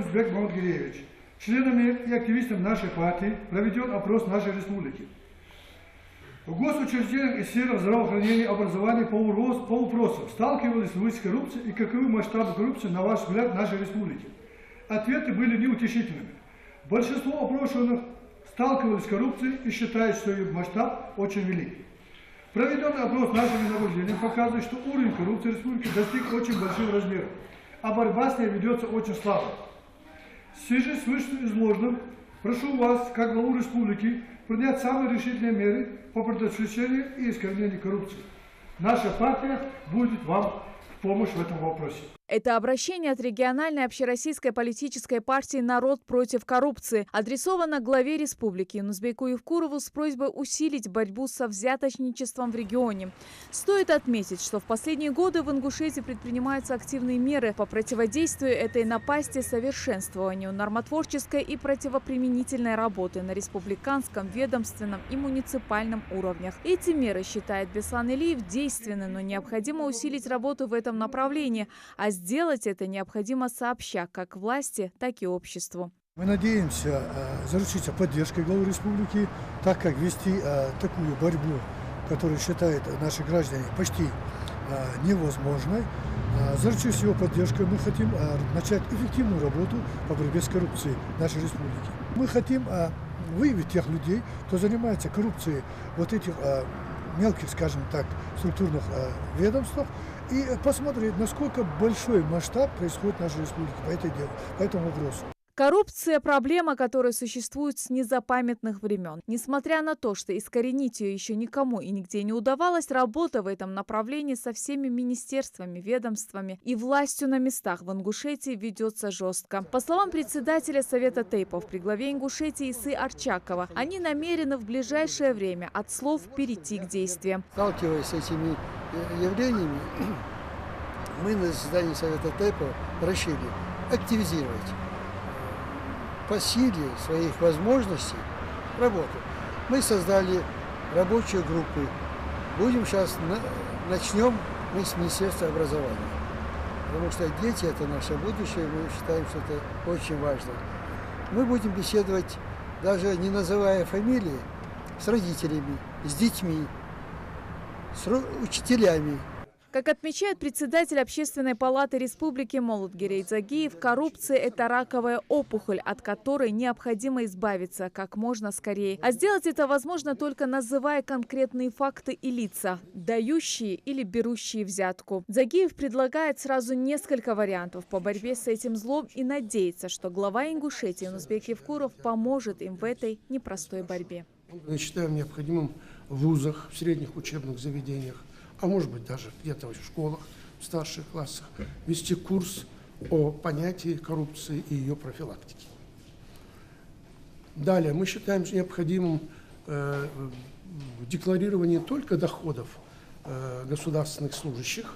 Узбек Маудгиреевич. Членами и активистами нашей партии проведен опрос нашей республики. В госучреждениях и сферах здравоохранения и образования по вопросам сталкивались вы с коррупцией и каковы масштабы коррупции, на ваш взгляд, в нашей республике? Ответы были неутешительными. Большинство опрошенных сталкивались с коррупцией и считают, что ее масштаб очень велик. Проведенный опрос нашими наблюдениями показывает, что уровень коррупции в республике достиг очень больших размеров, а борьба с ней ведется очень слабо. В связи с вышеизложенным прошу вас, как главу республики, принять самые решительные меры по предотвращению и искоренению коррупции. Наша партия будет вам в помощь в этом вопросе. Это обращение от региональной общероссийской политической партии «Народ против коррупции» адресовано главе республики Юнусбеку Евкурову с просьбой усилить борьбу со взяточничеством в регионе. Стоит отметить, что в последние годы в Ингушетии предпринимаются активные меры по противодействию этой напасти, совершенствованию нормотворческой и противоприменительной работы на республиканском, ведомственном и муниципальном уровнях. Эти меры, считает Беслан Илиев, действенны, но необходимо усилить работу в этом направлении, а сделать это необходимо сообща как власти, так и обществу. Мы надеемся заручиться поддержкой главы республики, так как вести такую борьбу, которую считают наши граждане почти невозможной. Заручившись его поддержкой, мы хотим начать эффективную работу по борьбе с коррупцией в нашей республике. Мы хотим выявить тех людей, кто занимается коррупцией вот этих мелких, скажем так, структурных ведомствах, и посмотреть, насколько большой масштаб происходит в нашей республике по этому вопросу. Коррупция – проблема, которая существует с незапамятных времен. Несмотря на то, что искоренить ее еще никому и нигде не удавалось, работа в этом направлении со всеми министерствами, ведомствами и властью на местах в Ингушетии ведется жестко. По словам председателя Совета тейпов при главе Ингушетии Исы Арчакова, они намерены в ближайшее время от слов перейти к действиям. Сталкиваясь с этими явлениями, мы на заседании Совета тейпов решили активизировать по силе своих возможностей работу. Мы создали рабочую группу. Начнем мы с Министерства образования. Потому что дети – это наше будущее, мы считаем, что это очень важно. Мы будем беседовать, даже не называя фамилии, с родителями, с детьми, с учителями. Как отмечает председатель Общественной палаты Республики Молотгирей Загиев, коррупция – это раковая опухоль, от которой необходимо избавиться как можно скорее. А сделать это возможно только называя конкретные факты и лица, дающие или берущие взятку. Загиев предлагает сразу несколько вариантов по борьбе с этим злом и надеется, что глава Ингушетии Юнусбек Евкуров поможет им в этой непростой борьбе. Мы считаем необходимым в вузах, в средних учебных заведениях, а может быть даже где-то в школах, в старших классах, вести курс о понятии коррупции и ее профилактики. Далее, мы считаем необходимым декларирование не только доходов государственных служащих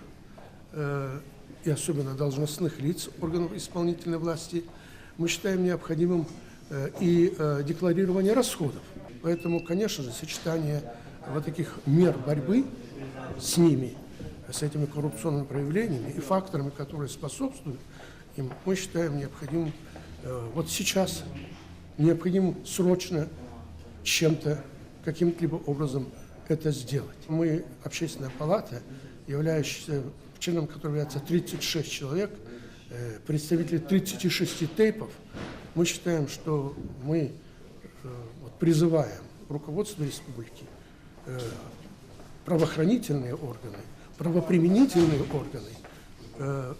и особенно должностных лиц органов исполнительной власти, мы считаем необходимым и декларирование расходов. Поэтому, конечно же, сочетание вот таких мер борьбы с ними, с этими коррупционными проявлениями и факторами, которые способствуют им, мы считаем необходимым вот сейчас, необходимо срочно чем-то, каким-либо образом это сделать. Мы, Общественная палата, являющаяся, членом которой является 36 человек, представители 36 тейпов, мы считаем, что мы призываем руководство республики, правоохранительные органы, правоприменительные органы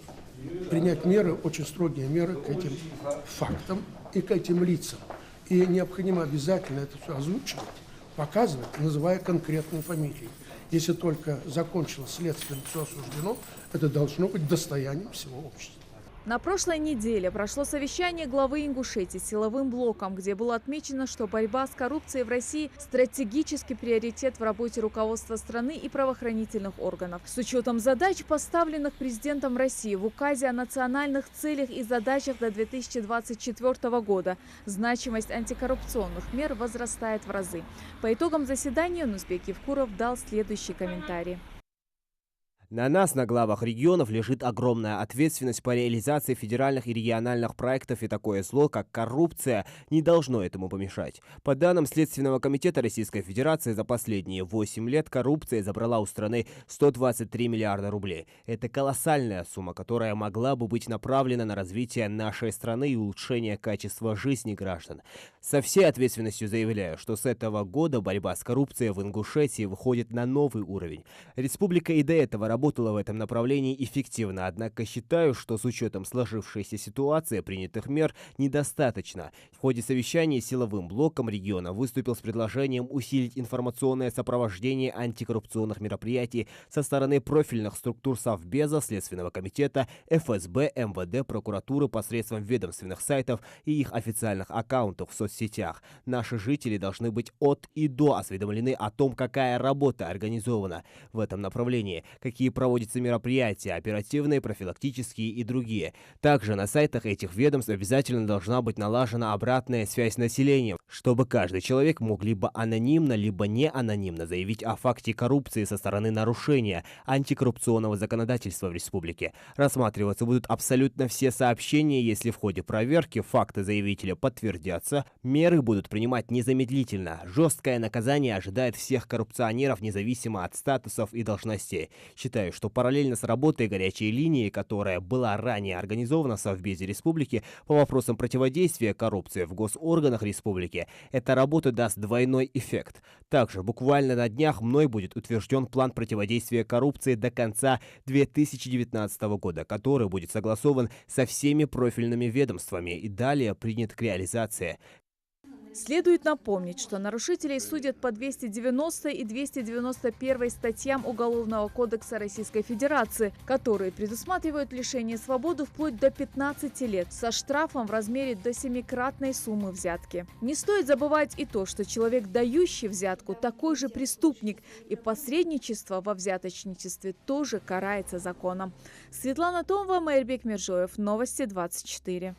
принять меры, очень строгие меры к этим фактам и к этим лицам. И необходимо обязательно это все озвучивать, показывать, называя конкретные фамилии. Если только закончилось следствие, все осуждено, это должно быть достоянием всего общества. На прошлой неделе прошло совещание главы Ингушетии с силовым блоком, где было отмечено, что борьба с коррупцией в России – стратегический приоритет в работе руководства страны и правоохранительных органов. С учетом задач, поставленных президентом России в указе о национальных целях и задачах до 2024 года, значимость антикоррупционных мер возрастает в разы. По итогам заседания Юнусбек Евкуров дал следующий комментарий. На нас, на главах регионов, лежит огромная ответственность по реализации федеральных и региональных проектов, и такое зло, как коррупция, не должно этому помешать. По данным Следственного комитета Российской Федерации, за последние 8 лет коррупция забрала у страны 123 миллиарда рублей. Это колоссальная сумма, которая могла бы быть направлена на развитие нашей страны и улучшение качества жизни граждан. Со всей ответственностью заявляю, что с этого года борьба с коррупцией в Ингушетии выходит на новый уровень. Республика и до этого работала в этом направлении эффективно, однако считаю, что с учетом сложившейся ситуации принятых мер недостаточно. В ходе совещания силовым блоком региона выступил с предложением усилить информационное сопровождение антикоррупционных мероприятий со стороны профильных структур Совбеза, Следственного комитета, ФСБ, МВД, прокуратуры посредством ведомственных сайтов и их официальных аккаунтов в соцсетях. Наши жители должны быть от и до осведомлены о том, какая работа организована в этом направлении, какие проводятся мероприятия, оперативные, профилактические и другие. Также на сайтах этих ведомств обязательно должна быть налажена обратная связь с населением, чтобы каждый человек мог либо анонимно, либо не анонимно заявить о факте коррупции со стороны нарушения антикоррупционного законодательства в республике. Рассматриваться будут абсолютно все сообщения, если в ходе проверки факты заявителя подтвердятся, меры будут принимать незамедлительно. Жесткое наказание ожидает всех коррупционеров, независимо от статусов и должностей. Считаю, что параллельно с работой горячей линии, которая была ранее организована в Совбезе республики по вопросам противодействия коррупции в госорганах республики, эта работа даст двойной эффект. Также буквально на днях мной будет утвержден план противодействия коррупции до конца 2019 года, который будет согласован со всеми профильными ведомствами и далее принят к реализации. Следует напомнить, что нарушителей судят по 290 и 291 статьям Уголовного кодекса Российской Федерации, которые предусматривают лишение свободы вплоть до 15 лет со штрафом в размере до 7-кратной суммы взятки. Не стоит забывать и то, что человек, дающий взятку, такой же преступник, и посредничество во взяточничестве тоже карается законом. Светлана Томова, Майрбек Мержоев. Новости 24.